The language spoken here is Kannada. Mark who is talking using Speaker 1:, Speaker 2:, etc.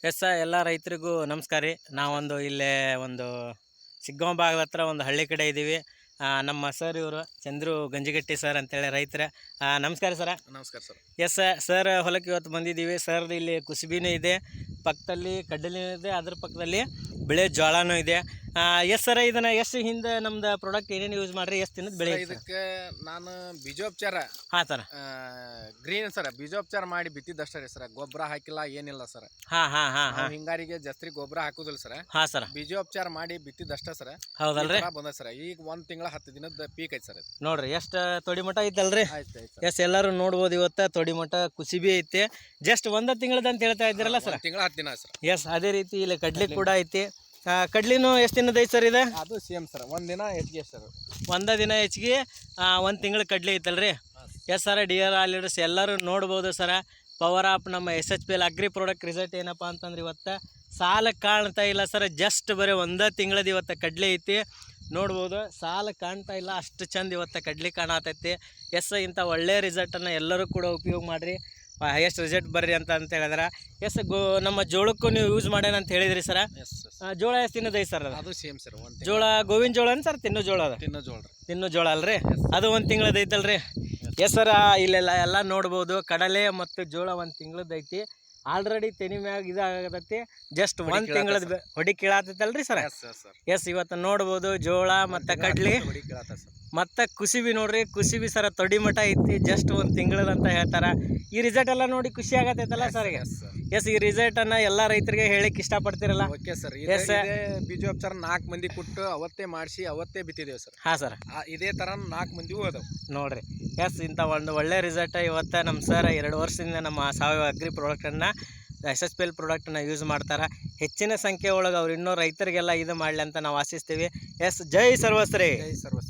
Speaker 1: ಎಸ್ ಎಲ್ಲ ರೈತರಿಗೂ ನಮಸ್ಕಾರ ರೀ. ನಾವೊಂದು ಇಲ್ಲೇ ಒಂದು ಸಿಗ್ಗಾಂವ ಭಾಗದ ಹತ್ರ ಒಂದು ಹಳ್ಳಿ ಕಡೆ ಇದ್ದೀವಿ. ನಮ್ಮ ಸರ್ ಇವರು ಚಂದ್ರು ಗಂಜಿಗಟ್ಟಿ ಸರ್ ಅಂತೇಳಿ ರೈತರ. ನಮಸ್ಕಾರ ಸರ.
Speaker 2: ನಮಸ್ಕಾರ ಸರ್.
Speaker 1: ಎಸ್ ಸರ್ ಹೊಲಕ್ಕೆ ಇವತ್ತು ಬಂದಿದ್ದೀವಿ. ಸರ್ದು ಇಲ್ಲಿ ಕುಸುಬಿನೂ ಇದೆ, ಪಕ್ಕದಲ್ಲಿ ಕಡ್ಡಲಿನೂ ಇದೆ, ಅದ್ರ ಪಕ್ಕದಲ್ಲಿ ಬೆಳೆ ಜೋಳನೂ ಇದೆ. ಎಸ್ ಸರ, ಇದನ್ನ ಎಷ್ಟು ಹಿಂದೆ ನಮ್ದು ಪ್ರಾಡಕ್ಟ್ ಏನೇನು ಯೂಸ್ ಮಾಡ್ರಿ, ಎಷ್ಟು ದಿನದ ಬೆಳೆ?
Speaker 2: ಇದಕ್ಕೆ ನಾನು ಬೀಜೋಪಚಾರ
Speaker 1: ಹಾಂ ಸರ್.
Speaker 2: ಗ್ರೀನ್ ಸರ್ ಬೀಜೋಪಚಾರ ಮಾಡಿ ಬಿತ್ತಿದ್ದಷ್ಟೇ ರೀ ಸರ್. ಗೊಬ್ಬರ ಹಾಕಿಲ್ಲ ಏನಿಲ್ಲ ಸರ್.
Speaker 1: ಹಾಂ ಹಾಂ ಹಾಂ ಹಾಂ
Speaker 2: ಹಿಂಗಾರಿಗೆ ಜಾಸ್ತಿ ಗೊಬ್ಬರ ಹಾಕುದಿಲ್ಲ ಸರ್.
Speaker 1: ಹಾಂ ಸರ್.
Speaker 2: ಬೀಜೋಪಚಾರ ಮಾಡಿ ಬಿತ್ತಿದ್ದಷ್ಟೇ ಸರ್.
Speaker 1: ಹೌದಲ್ರಿ?
Speaker 2: ಬಂದ ಸರ್. ಈಗ 1 ತಿಂಗಳ 10 ದಿನದ ಪೀಕ್ ಐತಿ ಸರ್.
Speaker 1: ನೋಡ್ರಿ ಎಷ್ಟು ತೊಡಿ ಮಠ ಐತಲ್ರಿ.
Speaker 2: ಆಯ್ತು
Speaker 1: ಎಸ್ ಎಲ್ಲರೂ ನೋಡ್ಬೋದು. ಇವತ್ತು ತೊಡಿ ಮಠ ಕುಸಿಬಿ ಐತಿ. ಜಸ್ಟ್ 1 ತಿಂಗಳದ ಅಂತ ಹೇಳ್ತಾ ಇದ್ದೀರಲ್ಲ ಸರ್.
Speaker 2: 1 ತಿಂಗಳ 10 ದಿನ ಸರ್.
Speaker 1: ಎಸ್ ಅದೇ ರೀತಿ ಇಲ್ಲಿ ಕಡ್ಲಿ ಕೂಡ ಐತಿ. ಕಡ್ಲಿನೂ ಎಷ್ಟು ದಿನದ ಐತಿ ಸರ್ ಇದೆ?
Speaker 2: ಅದು ಸೇಮ್ ಸರ್. 1 ದಿನ ಹೆಚ್ಚಿಗೆ ಸರ್.
Speaker 1: 1 ದಿನ ಹೆಚ್ಚಿಗೆ 1 ತಿಂಗಳ ಕಡ್ಲಿ ಐತಲ್ರಿ. ಎಸ್ ಸರ, ಡಿಯರ್ ಆಲ್ ಲೀಡರ್ಸ್ ಎಲ್ಲರೂ ನೋಡ್ಬೋದು ಸರ. ಪವರ್ ಆಪ್ ನಮ್ಮ SHPL ಅಗ್ರಿ ಪ್ರಾಡಕ್ಟ್ ರಿಸಲ್ಟ್ ಏನಪ್ಪ ಅಂತಂದ್ರೆ ಇವತ್ತು ಸಾಲ ಕಾಣ್ತಾ ಇಲ್ಲ ಸರ್. ಜಸ್ಟ್ ಬರೀ 1 ತಿಂಗಳದ ಇವತ್ತು ಕಡ್ಲಿ ಐತಿ. ನೋಡ್ಬೋದು, ಸಾಲ ಕಾಣ್ತಾ ಇಲ್ಲ, ಅಷ್ಟು ಚಂದ ಇವತ್ತು ಕಡ್ಲಿ ಕಾಣತೈತಿ. ಎಸ್ ಇಂಥ ಒಳ್ಳೆಯ ರಿಸಲ್ಟನ್ನು ಎಲ್ಲರೂ ಕೂಡ ಉಪಯೋಗ ಮಾಡಿರಿ, ಹೈಯೆಸ್ಟ್ ರಿಸಲ್ಟ್ ಬರ್ರಿ ಅಂತ ಹೇಳಿದ್ರೆ. ಎಸ್ ನಮ್ಮ ಜೋಳಕ್ಕೂ ನೀವು ಯೂಸ್ ಮಾಡ್ಯಾನ ಅಂತ ಹೇಳಿದ್ರಿ ಸರ. ಜೋಳ ಎಷ್ಟು ತಿನ್ನೋದು ಐತೆ ಸರ್?
Speaker 2: ಅದು ಸೇಮ್ ಸರ್.
Speaker 1: ಜೋಳ ಗೋವಿನ ಜೋಳ ಅನ್ ಸರ್? ತಿನ್ನೋ ಜೋಳ ಅದ?
Speaker 2: ತಿನ್ನೋ ಜೋಳ ರೀ.
Speaker 1: ತಿನ್ನೋ ಜೋಳ ಅಲ್ರಿ? ಅದು 1 ತಿಂಗಳದ ಐತಲ್ರಿ. ಎಸ್ ಸರ, ಇಲ್ಲೆಲ್ಲ ಎಲ್ಲ ನೋಡ್ಬೋದು. ಕಡಲೆ ಮತ್ತು ಜೋಳ 1 ತಿಂಗಳದ ಐತಿ. ಆಲ್ರೆಡಿ ತೆನಿ ಮ್ಯಾಗ ಇದಾಗತೈತಿ. ಜಸ್ಟ್ 1 ತಿಂಗಳದ ಹೊಡಿ ಕೀಳಾತೈತಲ್ರಿ ಸರ್. ಎಸ್ ಇವತ್ತು ನೋಡ್ಬೋದು ಜೋಳ ಮತ್ತು ಕಡ್ಲಿ ಮತ್ತು ಕುಸಿಬಿ ನೋಡ್ರಿ. ಕುಸಿಬಿ ಸರ ತೊಡಿ ಮಠ ಐತಿ. ಜಸ್ಟ್ 1 ತಿಂಗಳದ ಅಂತ ಹೇಳ್ತಾರೆ. ಈ ರಿಸಲ್ಟ್ ಎಲ್ಲ ನೋಡಿ ಖುಷಿ ಆಗತೈತಲ್ಲ ಸರ್? ಎಸ್ ಈ ರಿಸಲ್ಟ್ ಅನ್ನ ಎಲ್ಲ ರೈತರಿಗೆ ಹೇಳಿಕ್ ಇಷ್ಟಪಡ್ತಿರಲ್ಲ?
Speaker 2: Okay sir. ಬೀಜೋಪಚಾರ 4 ಮಂದಿ ಕೊಟ್ಟು ಅವತ್ತೇ ಮಾಡಿಸಿ ಅವತ್ತೇ ಬಿತ್ತಿದ್ದೇವೆ ಸರ್.
Speaker 1: ಹಾಂ ಸರ್.
Speaker 2: ಇದೇ ತರ 4 ಮಂದಿ ಹೋದವು
Speaker 1: ನೋಡ್ರಿ. ಎಸ್ ಇಂಥ ಒಂದು ಒಳ್ಳೆ ರಿಸಲ್ಟ್ ಇವತ್ತು ನಮ್ಮ ಸರ್ 2 ವರ್ಷದಿಂದ ನಮ್ಮ ಸಾವಯವ ಅಗ್ರಿ ಪ್ರಾಡಕ್ಟನ್ನು SHPL ಪ್ರಾಡಕ್ಟನ್ನು ಯೂಸ್ ಮಾಡ್ತಾರೆ. ಹೆಚ್ಚಿನ ಸಂಖ್ಯೆ ಒಳಗೆ ಅವ್ರು ಇನ್ನೂ ರೈತರಿಗೆಲ್ಲ ಇದು ಮಾಡಲಿ ಅಂತ ನಾವು ಆಶಿಸ್ತೀವಿ. ಎಸ್ ಜೈ ಸರ್ವಶ್ರೀ.
Speaker 2: ಜೈ ಸರ್ವಶ್ರೀ.